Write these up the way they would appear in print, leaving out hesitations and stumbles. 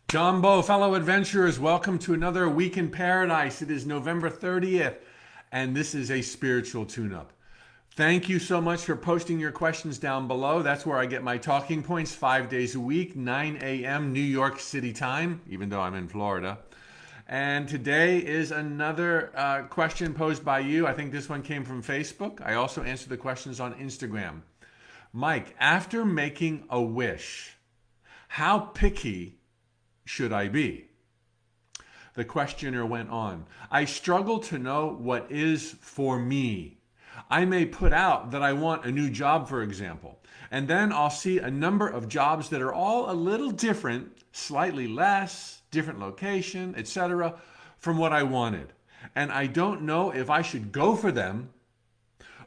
Jumbo, fellow adventurers, welcome to another week in paradise. It is November 30th, and this is a spiritual tune-up. Thank you so much for posting your questions down below. That's where I get my talking points 5 days a week, 9 a.m. New York City time, even though I'm in Florida. And today is another question posed by you. I think this one came from Facebook. I also answer the questions on Instagram. Mike, after making a wish, how picky should I be? The questioner went on. I struggle to know what is for me. I may put out that I want a new job, for example, and then I'll see a number of jobs that are all a little different, slightly less, different location, etc., from what I wanted. And I don't know if I should go for them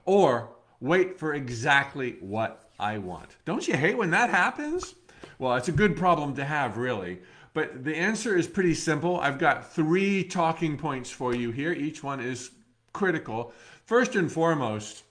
or wait for exactly what I want. Don't you hate when that happens? Well, it's a good problem to have, really. But the answer is pretty simple. I've got 3 talking points for you here. Each one is critical. First and foremost,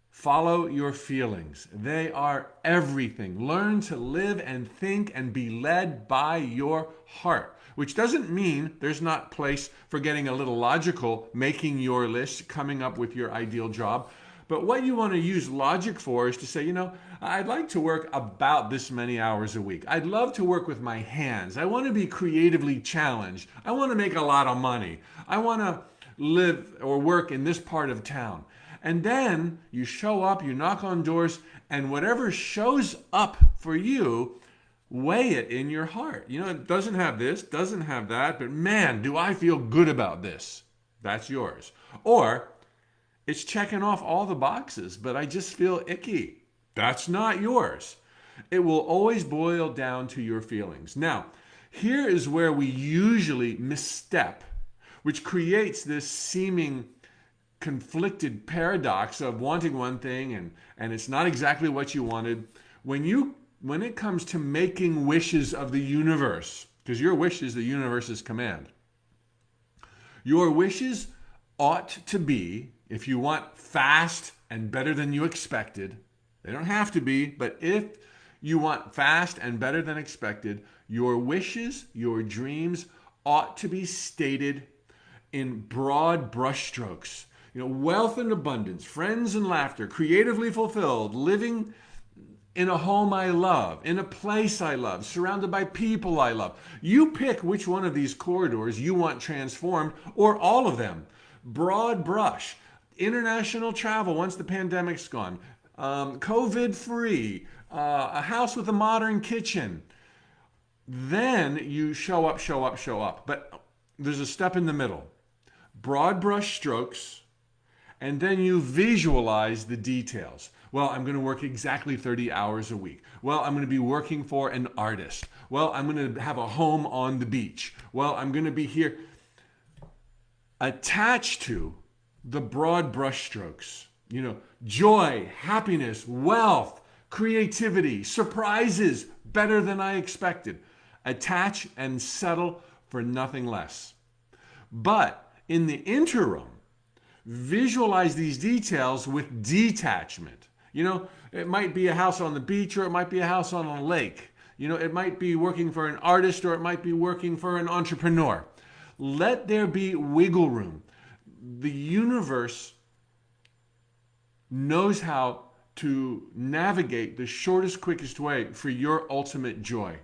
follow your feelings. They are everything. Learn to live and think and be led by your heart, which doesn't mean there's not place for getting a little logical, making your list, coming up with your ideal job. But what you want to use logic for is to say, I'd like to work about this many hours a week. I'd love to work with my hands. I want to be creatively challenged. I want to make a lot of money. I want to live or work in this part of town. And then you show up, you knock on doors, and whatever shows up for you, weigh it in your heart. It doesn't have this, doesn't have that, but man, do I feel good about this. That's yours. Or it's checking off all the boxes, but I just feel icky. That's not yours. It will always boil down to your feelings. Now, here is where we usually misstep, which creates this seeming conflicted paradox of wanting one thing and it's not exactly what you wanted. When it comes to making wishes of the universe, because your wish is the universe's command, your wishes ought to be, if you want fast and better than you expected, they don't have to be, but if you want fast and better than expected, your wishes, your dreams ought to be stated in broad brushstrokes. Wealth and abundance, friends and laughter, creatively fulfilled, living in a home I love, in a place I love, surrounded by people I love. You pick which one of these corridors you want transformed, or all of them. Broad brush. International travel once the pandemic's gone, COVID-free, a house with a modern kitchen. Then you show up. But there's a step in the middle. Broad brush strokes, and then you visualize the details. Well, I'm going to work exactly 30 hours a week. Well, I'm going to be working for an artist. Well, I'm going to have a home on the beach. Well, I'm going to be here. Attached to the broad brushstrokes, joy, happiness, wealth, creativity, surprises, better than I expected. Attach and settle for nothing less. But in the interim, visualize these details with detachment. It might be a house on the beach, or it might be a house on a lake. It might be working for an artist, or it might be working for an entrepreneur. Let there be wiggle room. The universe knows how to navigate the shortest, quickest way for your ultimate joy.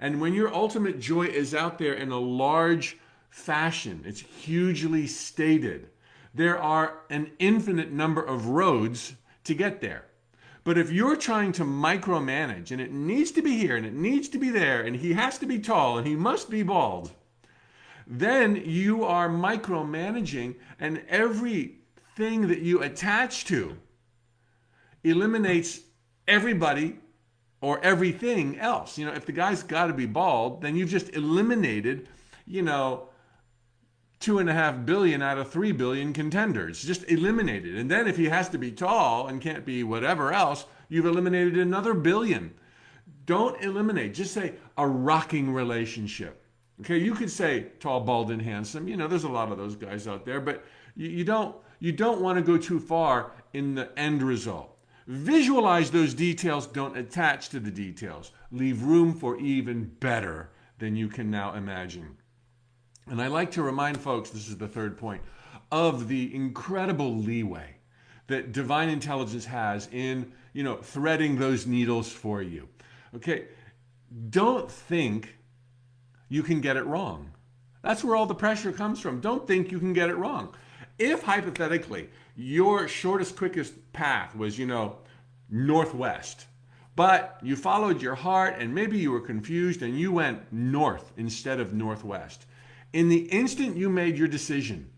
And when your ultimate joy is out there in a large fashion, it's hugely stated, there are an infinite number of roads to get there. But if you're trying to micromanage, and it needs to be here, and it needs to be there, and he has to be tall, and he must be bald, then you are micromanaging, and everything that you attach to eliminates everybody or everything else. If the guy's got to be bald, then you've just eliminated, 2.5 billion out of 3 billion contenders. Just eliminated. And then if he has to be tall and can't be whatever else, you've eliminated another billion. Don't eliminate. Just say a rocking relationship. Okay, you could say tall, bald, and handsome. There's a lot of those guys out there, but you don't want to go too far in the end result. Visualize those details. Don't attach to the details. Leave room for even better than you can now imagine. And I like to remind folks, this is the third point, of the incredible leeway that divine intelligence has in, threading those needles for you. Okay, don't think you can get it wrong. That's where all the pressure comes from. Don't think you can get it wrong. If hypothetically your shortest, quickest path was, northwest, but you followed your heart and maybe you were confused and you went north instead of northwest, in the instant you made your decision,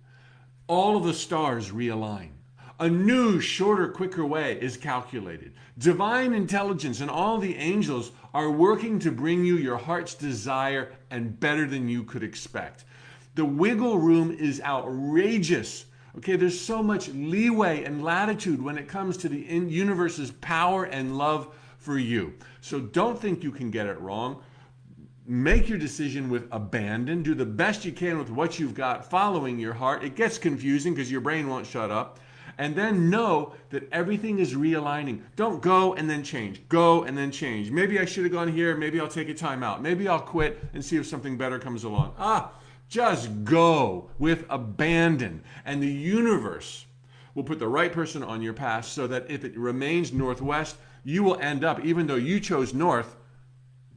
all of the stars realign. A new, shorter, quicker way is calculated. Divine intelligence and all the angels are working to bring you your heart's desire and better than you could expect. The wiggle room is outrageous. Okay, there's so much leeway and latitude when it comes to the universe's power and love for you. So don't think you can get it wrong. Make your decision with abandon. Do the best you can with what you've got, following your heart. It gets confusing because your brain won't shut up. And then know that everything is realigning. Don't go and then change. Go and then change. Maybe I should have gone here. Maybe I'll take a time out. Maybe I'll quit and see if something better comes along. Just go with abandon. And the universe will put the right person on your path so that if it remains northwest, you will end up, even though you chose north,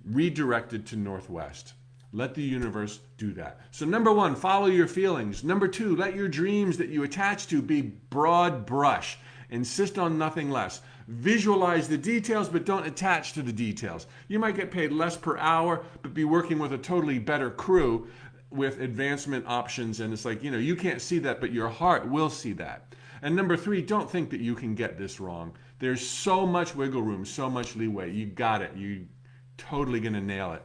redirected to northwest. Let the universe do that. So number one, follow your feelings. Number two, let your dreams that you attach to be broad brush. Insist on nothing less. Visualize the details, but don't attach to the details. You might get paid less per hour, but be working with a totally better crew with advancement options. And it's like, you can't see that, but your heart will see that. And number three, don't think that you can get this wrong. There's so much wiggle room, so much leeway. You got it. You're totally going to nail it.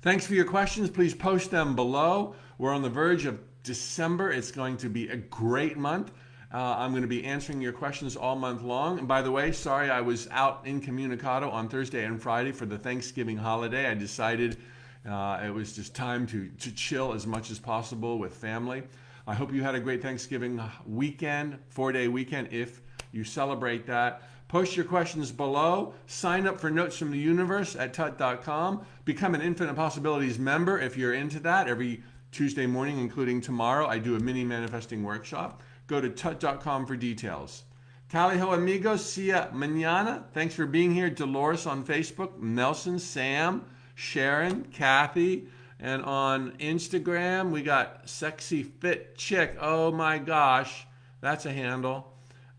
Thanks for your questions. Please post them below. We're on the verge of December. It's going to be a great month. I'm going to be answering your questions all month long. And by the way, sorry I was out incommunicado on Thursday and Friday for the Thanksgiving holiday. I decided it was just time to chill as much as possible with family. I hope you had a great Thanksgiving weekend, 4-day weekend, if you celebrate that. Post your questions below. Sign up for Notes from the Universe at tut.com. Become an Infinite Possibilities member if you're into that. Every Tuesday morning, including tomorrow, I do a mini manifesting workshop. Go to tut.com for details. Tally ho, amigos. See ya mañana. Thanks for being here. Dolores on Facebook, Nelson, Sam, Sharon, Kathy, and on Instagram, we got Sexy Fit Chick. Oh my gosh, that's a handle.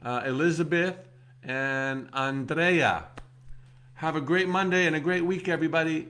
Elizabeth and Andrea. Have a great Monday and a great week, everybody.